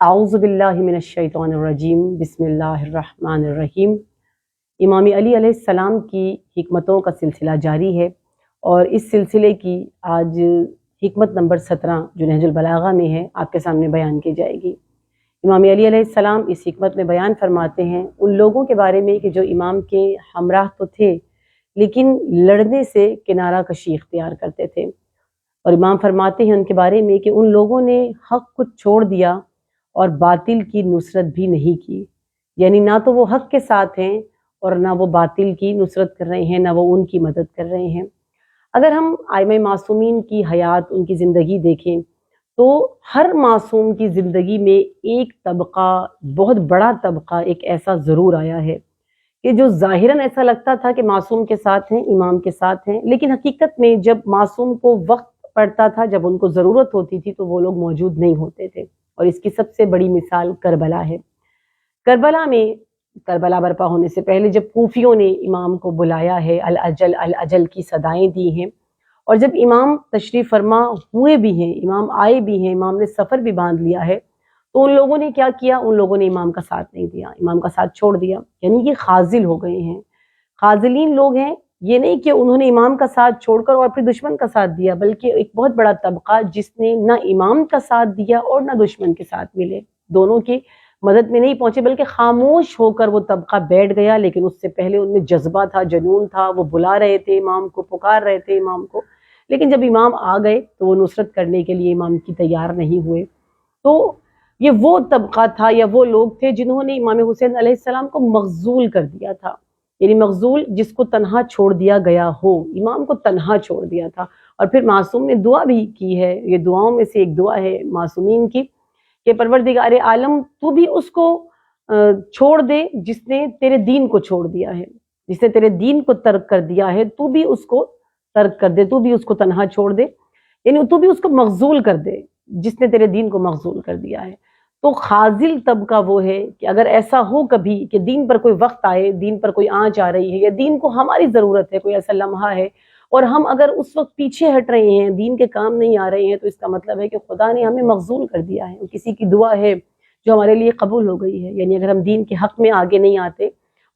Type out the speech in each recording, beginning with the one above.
اعوذ باللہ من الشیطان الرجیم بسم اللہ الرحمن الرحیم۔ امام علی علیہ السلام کی حکمتوں کا سلسلہ جاری ہے اور اس سلسلے کی آج حکمت نمبر 17 جو نہج البلاغہ میں ہے آپ کے سامنے بیان کی جائے گی۔ امام علی علیہ السلام اس حکمت میں بیان فرماتے ہیں ان لوگوں کے بارے میں کہ جو امام کے ہمراہ تو تھے لیکن لڑنے سے کنارہ کشی اختیار کرتے تھے، اور امام فرماتے ہیں ان کے بارے میں کہ ان لوگوں نے حق کو چھوڑ دیا اور باطل کی نصرت بھی نہیں کی، یعنی نہ تو وہ حق کے ساتھ ہیں اور نہ وہ باطل کی نصرت کر رہے ہیں، نہ وہ ان کی مدد کر رہے ہیں۔ اگر ہم ائمہ معصومین کی حیات، ان کی زندگی دیکھیں تو ہر معصوم کی زندگی میں ایک طبقہ، بہت بڑا طبقہ ایک ایسا ضرور آیا ہے کہ جو ظاہراً ایسا لگتا تھا کہ معصوم کے ساتھ ہیں، امام کے ساتھ ہیں، لیکن حقیقت میں جب معصوم کو وقت پڑتا تھا، جب ان کو ضرورت ہوتی تھی تو وہ لوگ موجود نہیں ہوتے تھے، اور اس کی سب سے بڑی مثال کربلا ہے۔ کربلا برپا ہونے سے پہلے جب کوفیوں نے امام کو بلایا ہے، الاجل الاجل کی صدائیں دی ہیں، اور جب امام تشریف فرما ہوئے بھی ہیں، امام آئے بھی ہیں، امام نے سفر بھی باندھ لیا ہے، تو ان لوگوں نے کیا کیا؟ ان لوگوں نے امام کا ساتھ نہیں دیا، امام کا ساتھ چھوڑ دیا، یعنی یہ خاذل ہو گئے ہیں۔ خاذلین لوگ ہیں، یہ نہیں کہ انہوں نے امام کا ساتھ چھوڑ کر اور پھر دشمن کا ساتھ دیا، بلکہ ایک بہت بڑا طبقہ جس نے نہ امام کا ساتھ دیا اور نہ دشمن کے ساتھ ملے، دونوں کی مدد میں نہیں پہنچے، بلکہ خاموش ہو کر وہ طبقہ بیٹھ گیا۔ لیکن اس سے پہلے ان میں جذبہ تھا، جنون تھا، وہ بلا رہے تھے امام کو، پکار رہے تھے امام کو، لیکن جب امام آ گئے تو وہ نصرت کرنے کے لیے امام کی تیار نہیں ہوئے۔ تو یہ وہ طبقہ تھا یا وہ لوگ تھے جنہوں نے امام حسین علیہ السلام کو مغزول کر دیا تھا، یعنی مغزول جس کو تنہا چھوڑ دیا گیا ہو، امام کو تنہا چھوڑ دیا تھا۔ اور پھر معصوم نے دعا بھی کی ہے، یہ دعاؤں میں سے ایک دعا ہے معصومین کی کہ پروردگار عالم تو بھی اس کو چھوڑ دے جس نے تیرے دین کو چھوڑ دیا ہے، جس نے تیرے دین کو ترک کر دیا ہے، تو بھی اس کو ترک کر دے، تو بھی اس کو تنہا چھوڑ دے، یعنی تو بھی اس کو مغزول کر دے جس نے تیرے دین کو مغزول کر دیا ہے۔ تو خاذل طبقہ وہ ہے کہ اگر ایسا ہو کبھی کہ دین پر کوئی وقت آئے، دین پر کوئی آنچ آ رہی ہے یا دین کو ہماری ضرورت ہے، کوئی ایسا لمحہ ہے اور ہم اگر اس وقت پیچھے ہٹ رہے ہیں، دین کے کام نہیں آ رہے ہیں، تو اس کا مطلب ہے کہ خدا نے ہمیں مغزول کر دیا ہے، کسی کی دعا ہے جو ہمارے لیے قبول ہو گئی ہے۔ یعنی اگر ہم دین کے حق میں آگے نہیں آتے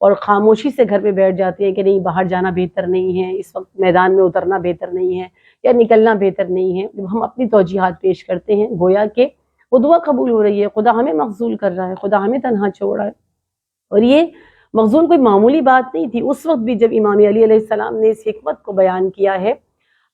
اور خاموشی سے گھر میں بیٹھ جاتے ہیں کہ نہیں باہر جانا بہتر نہیں ہے، اس وقت میدان میں اترنا بہتر نہیں ہے یا نکلنا بہتر نہیں ہے، جب ہم اپنی توجیحات پیش کرتے ہیں گویا کہ وہ دعا قبول ہو رہی ہے، خدا ہمیں مغزول کر رہا ہے، خدا ہمیں تنہا چھوڑ رہا ہے۔ اور یہ مغزول کوئی معمولی بات نہیں تھی، اس وقت بھی جب امام علی علیہ السلام نے اس حکمت کو بیان کیا ہے،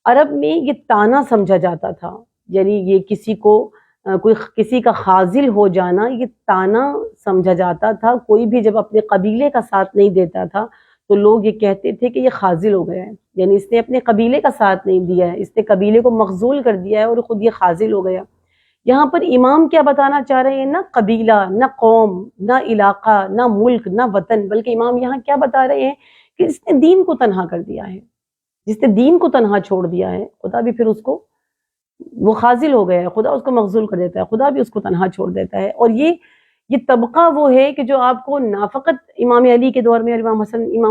عرب میں یہ طعنہ سمجھا جاتا تھا، یعنی یہ کسی کا خاذل ہو جانا یہ طعنہ سمجھا جاتا تھا۔ کوئی بھی جب اپنے قبیلے کا ساتھ نہیں دیتا تھا تو لوگ یہ کہتے تھے کہ یہ خاذل ہو گیا ہے، یعنی اس نے اپنے قبیلے کا ساتھ نہیں دیا ہے، اس نے قبیلے کو مغزول کر دیا ہے اور خود یہ خاذل ہو گیا۔ یہاں پر امام کیا بتانا چاہ رہے ہیں؟ نہ قبیلہ، نہ قوم، نہ علاقہ، نہ ملک، نہ وطن، بلکہ امام یہاں کیا بتا رہے ہیں کہ اس نے دین کو تنہا کر دیا ہے، جس نے دین کو تنہا چھوڑ دیا ہے خدا بھی پھر اس کو، وہ خاذل ہو گیا ہے، خدا اس کو مغزول کر دیتا ہے، خدا بھی اس کو تنہا چھوڑ دیتا ہے۔ اور یہ طبقہ وہ ہے کہ جو آپ کو نہ فقط امام علی کے دور میں اور امام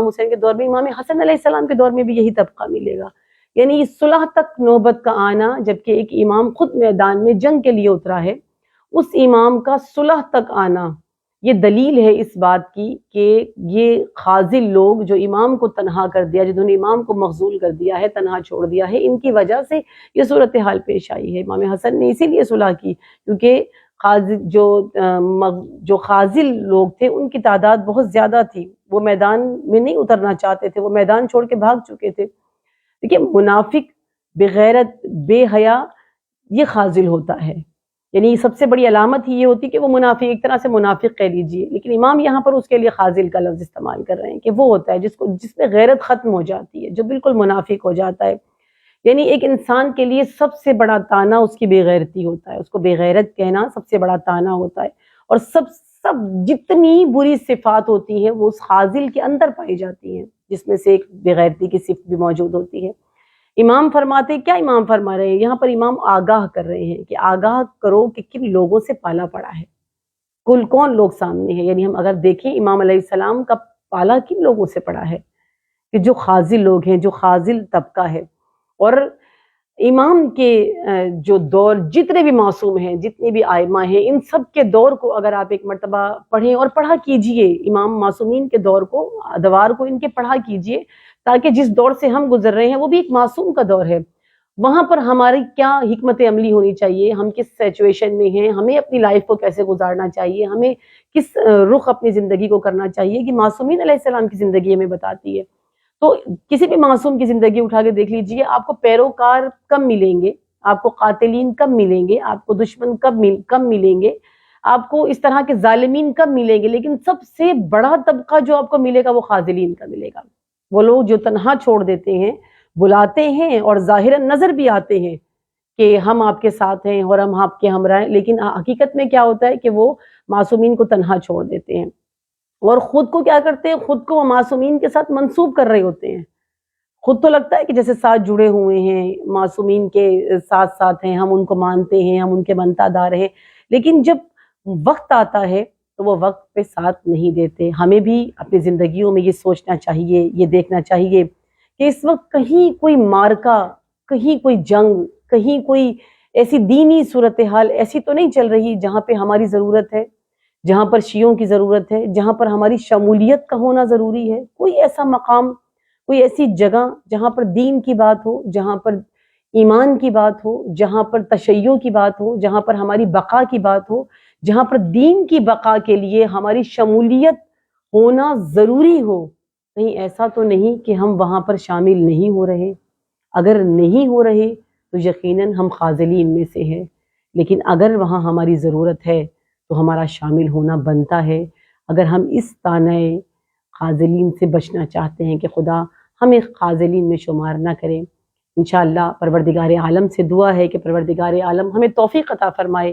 حسین کے دور میں، امام حسن علیہ السلام کے دور میں بھی یہی طبقہ ملے گا، یعنی صلح تک نوبت کا آنا، جبکہ ایک امام خود میدان میں جنگ کے لیے اترا ہے، اس امام کا صلح تک آنا یہ دلیل ہے اس بات کی کہ یہ خاذل لوگ جو امام کو تنہا کر دیا، جنہوں نے امام کو مغزول کر دیا ہے، تنہا چھوڑ دیا ہے، ان کی وجہ سے یہ صورتحال پیش آئی ہے۔ امام حسن نے اسی لیے صلح کی کیونکہ جو خاذل لوگ تھے ان کی تعداد بہت زیادہ تھی، وہ میدان میں نہیں اترنا چاہتے تھے، وہ میدان چھوڑ کے بھاگ چکے تھے۔ دیکھیے منافق، بغیرت، بے حیا یہ خاذل ہوتا ہے، یعنی سب سے بڑی علامت ہی یہ ہوتی کہ وہ منافق، ایک طرح سے منافق کہہ لیجیے، لیکن امام یہاں پر اس کے لیے خاذل کا لفظ استعمال کر رہے ہیں کہ وہ ہوتا ہے جس میں غیرت ختم ہو جاتی ہے، جو بالکل منافق ہو جاتا ہے۔ یعنی ایک انسان کے لیے سب سے بڑا طعنہ اس کی بے غیرتی ہوتا ہے، اس کو بے غیرت کہنا سب سے بڑا طعنہ ہوتا ہے، اور سب جتنی بری صفات ہوتی ہیں وہ اس خاذل کے اندر پائی جاتی ہیں، جس میں سے ایک بے غیرتی کی صفت بھی موجود ہوتی ہے۔ امام فرماتے، کیا امام فرما رہے ہیں یہاں پر؟ امام آگاہ کر رہے ہیں کہ آگاہ کرو کہ کن لوگوں سے پالا پڑا ہے، کل کون لوگ سامنے ہیں۔ یعنی ہم اگر دیکھیں امام علیہ السلام کا پالا کن لوگوں سے پڑا ہے کہ جو خاذل لوگ ہیں، جو خاذل طبقہ ہے۔ اور امام کے جو دور جتنے بھی معصوم ہیں، جتنے بھی آئمہ ہیں، ان سب کے دور کو اگر آپ ایک مرتبہ پڑھیں اور پڑھا کیجئے، امام معصومین کے دور کو، ادوار کو ان کے پڑھا کیجئے، تاکہ جس دور سے ہم گزر رہے ہیں وہ بھی ایک معصوم کا دور ہے، وہاں پر ہماری کیا حکمت عملی ہونی چاہیے، ہم کس سچویشن میں ہیں، ہمیں اپنی لائف کو کیسے گزارنا چاہیے، ہمیں کس رخ اپنی زندگی کو کرنا چاہیے، کہ معصومین علیہ السلام کی زندگی ہمیں بتاتی ہے۔ تو کسی بھی معصوم کی زندگی اٹھا کے دیکھ لیجئے، آپ کو پیروکار کم ملیں گے، آپ کو قاتلین کم ملیں گے، آپ کو دشمن کم ملیں گے، آپ کو اس طرح کے ظالمین کم ملیں گے، لیکن سب سے بڑا طبقہ جو آپ کو ملے گا وہ خاذلین کا ملے گا۔ وہ لوگ جو تنہا چھوڑ دیتے ہیں، بلاتے ہیں اور ظاہراً نظر بھی آتے ہیں کہ ہم آپ کے ساتھ ہیں اور ہم آپ کے ہمراہ ہیں، لیکن حقیقت میں کیا ہوتا ہے کہ وہ معصومین کو تنہا چھوڑ دیتے ہیں، اور خود کو کیا کرتے ہیں، خود کو وہ معصومین کے ساتھ منسوب کر رہے ہوتے ہیں۔ خود تو لگتا ہے کہ جیسے ساتھ جڑے ہوئے ہیں، معصومین کے ساتھ ساتھ ہیں، ہم ان کو مانتے ہیں، ہم ان کے بنتا دار ہیں، لیکن جب وقت آتا ہے تو وہ وقت پہ ساتھ نہیں دیتے۔ ہمیں بھی اپنی زندگیوں میں یہ سوچنا چاہیے، یہ دیکھنا چاہیے کہ اس وقت کہیں کوئی مارکا، کہیں کوئی جنگ، کہیں کوئی ایسی دینی صورتحال ایسی تو نہیں چل رہی جہاں پہ ہماری ضرورت ہے، جہاں پر شیعوں کی ضرورت ہے، جہاں پر ہماری شمولیت کا ہونا ضروری ہے۔ کوئی ایسا مقام، کوئی ایسی جگہ جہاں پر دین کی بات ہو، جہاں پر ایمان کی بات ہو، جہاں پر تشیع کی بات ہو، جہاں پر ہماری بقا کی بات ہو، جہاں پر دین کی بقا کے لیے ہماری شمولیت ہونا ضروری ہو، کہیں ایسا تو نہیں کہ ہم وہاں پر شامل نہیں ہو رہے؟ اگر نہیں ہو رہے تو یقیناً ہم خاذلین میں سے ہیں، لیکن اگر وہاں ہماری ضرورت ہے تو ہمارا شامل ہونا بنتا ہے۔ اگر ہم اس طعنہ خاذلین سے بچنا چاہتے ہیں کہ خدا ہمیں خاذلین میں شمار نہ کریں، انشاءاللہ پروردگار عالم سے دعا ہے کہ پروردگار عالم ہمیں توفیق عطا فرمائے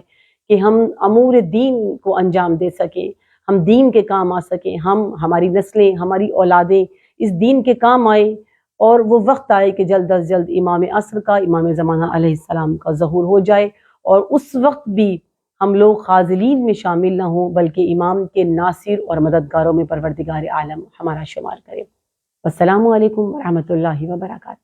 کہ ہم امور دین کو انجام دے سکیں، ہم دین کے کام آ سکیں، ہماری نسلیں، ہماری اولادیں اس دین کے کام آئے، اور وہ وقت آئے کہ جلد از جلد امام عصر کا، امام زمانہ علیہ السلام کا ظہور ہو جائے، اور اس وقت بھی ہم لوگ خاذلین میں شامل نہ ہوں بلکہ امام کے ناصر اور مددگاروں میں پروردگار عالم ہمارا شمار کرے۔ السلام علیکم ورحمۃ اللہ وبرکاتہ۔